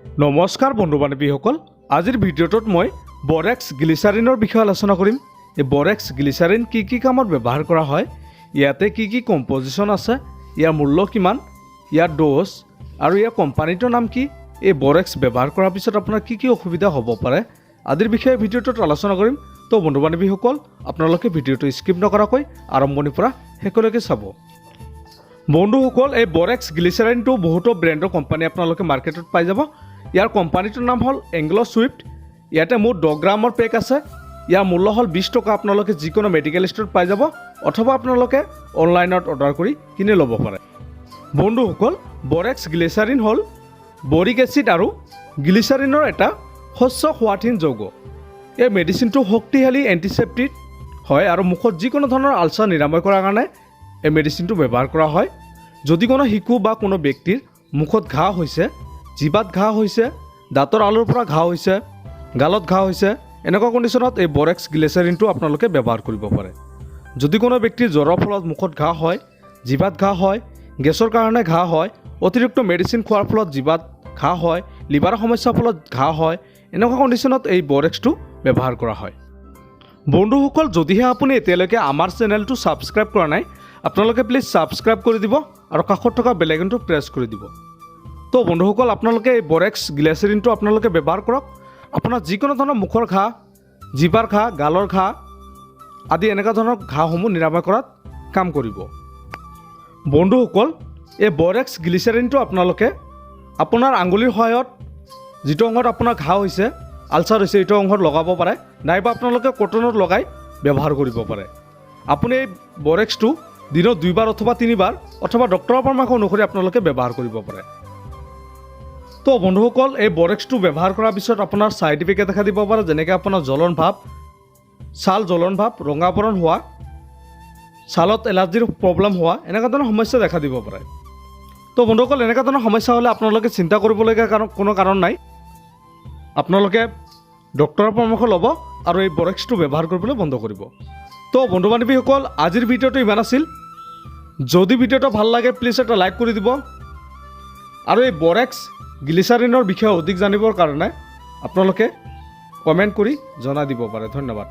নমস্কাৰ বন্ধু বান্ধৱীসকল, আজিৰ ভিডিঅ'টোত মই বৰেক্স গ্লিচাৰিনৰ বিষয়ে আলোচনা কৰিম। এই বৰেক্স গ্লিচাৰিন কি কামত ব্যৱহাৰ কৰা হয়, ইয়াতে কি কম্পজিশ্যন আছে, ইয়াৰ মূল্য কিমান, ইয়াৰ ড'জ আৰু ইয়াৰ কোম্পানীটোৰ নাম কি, এই বৰেক্স ব্যৱহাৰ কৰাৰ পিছত আপোনাৰ কি অসুবিধা হ'ব পাৰে আদিৰ বিষয়ে ভিডিঅ'টোত আলোচনা কৰিম। তো বন্ধু বান্ধৱীসকল, আপোনালোকে ভিডিঅ'টো স্কিপ নকৰাকৈ আৰম্ভণিৰ পৰা শেষলৈকে চাব। বন্ধুসকল, এই বৰেক্স গ্লিচাৰিনটো বহুতো ব্ৰেণ্ডৰ কোম্পানী আপোনালোকে মাৰ্কেটত পাই যাব। ইয়াৰ কোম্পানীটোৰ নাম হ'ল এংগ্লো সুইফ্ট। ইয়াতে মোৰ 10 গ্ৰামৰ পেক আছে। ইয়াৰ মূল্য হ'ল 20 টকা। আপোনালোকে যিকোনো মেডিকেল ষ্ট'ৰত পাই যাব অথবা আপোনালোকে অনলাইনত অৰ্ডাৰ কৰি কিনি ল'ব পাৰে। বন্ধুসকল, বৰেক্স গ্লিচাৰিন হ'ল বৰিক এচিড আৰু গ্লিচাৰিনৰ এটা শস্য সোৱাদহীন যৌগ। এই মেডিচিনটো শক্তিশালী এণ্টিচেপ্টিক হয় আৰু মুখত যিকোনো ধৰণৰ আলচাৰ নিৰাময় কৰাৰ কাৰণে এই মেডিচিনটো ব্যৱহাৰ কৰা হয়। যদি কোনো শিশু বা কোনো ব্যক্তিৰ মুখত ঘাঁ হৈছে, জিভাত ঘাঁ হৈছে, দাঁতৰ আলুৰ পৰা ঘাঁ হৈছে, গালত ঘাঁ হৈছে, এনেকুৱা কণ্ডিশ্যনত এই বৰেক্স গ্লিচাৰিনটো আপোনালোকে ব্যৱহাৰ কৰিব পাৰে। যদি কোনো ব্যক্তিৰ জ্বৰৰ ফলত মুখত ঘাঁ হয়, জিভাত ঘাঁ হয়, গেছৰ কাৰণে ঘাঁ হয়, অতিৰিক্ত মেডিচিন খোৱাৰ ফলত জিভাত ঘাঁ হয়, লিভাৰৰ সমস্যাৰ ফলত ঘাঁ হয়, এনেকুৱা কণ্ডিশ্যনত এই বৰেক্সটো ব্যৱহাৰ কৰা হয়। বন্ধুসকল, যদিহে আপুনি এতিয়ালৈকে আমাৰ চেনেলটো ছাবস্ক্ৰাইব কৰা নাই, আপোনালোকে প্লিজ ছাবস্ক্ৰাইব কৰি দিব আৰু কাষত থকা বেল আইকনটো প্ৰেছ কৰি দিব। তো বন্ধুসকল, আপোনালোকে এই বৰেক্স গ্লিচাৰিনটো আপোনালোকে ব্যৱহাৰ কৰক। আপোনাৰ যিকোনো ধৰণৰ মুখৰ ঘাঁ, জিভাৰ ঘাঁ, গালৰ ঘাঁ আদি এনেকুৱা ধৰণৰ ঘাঁসমূহ নিৰাময় কৰাত কাম কৰিব। বন্ধুসকল, এই বৰেক্স গ্লিচাৰিনটো আপোনালোকে আপোনাৰ আঙুলিৰ সহায়ত যিটো অংশত আপোনাৰ ঘাঁ হৈছে, আলচাৰ হৈছে, এইটো অংশত লগাব পাৰে, নাইবা আপোনালোকে কটনত লগাই ব্যৱহাৰ কৰিব পাৰে। আপুনি এই বৰেক্সটো দিনত 2 বাৰ অথবা 3 বাৰ অথবা ডক্টৰৰ পৰামৰ্শ অনুসৰি আপোনালোকে ব্যৱহাৰ কৰিব পাৰে। তো বন্ধুসকল, এই বৰেক্সটো ব্যৱহাৰ কৰাৰ পিছত আপোনাৰ ছাইড ইফেক্ট দেখা দিব পাৰে, যেনেকৈ আপোনাৰ জ্বলন ভাৱ, ছাল জ্বলন ভাৱ, ৰঙাবৰণ হোৱা, ছালত এলাৰ্জিৰ প্ৰব্লেম হোৱা, এনেকুৱা ধৰণৰ সমস্যা দেখা দিব পাৰে। তো বন্ধুসকল, এনেকুৱা ধৰণৰ সমস্যা হ'লে আপোনালোকে চিন্তা কৰিবলগীয়া কোনো কাৰণ নাই। আপোনালোকে ডক্টৰৰ পৰামৰ্শ ল'ব আৰু এই বৰেক্সটো ব্যৱহাৰ কৰিবলৈ বন্ধ কৰিব। তো বন্ধু বান্ধৱীসকল, আজিৰ ভিডিঅ'টো ইমান আছিল। যদি ভিডিঅ'টো ভাল লাগে প্লিজ এটা লাইক কৰি দিব আৰু এই বৰেক্স গ্লিচাৰিনৰ বিষয়ে অধিক জানিবৰ কাৰণে আপোনালোকে কমেণ্ট কৰি জনাই দিব পাৰে। ধন্যবাদ।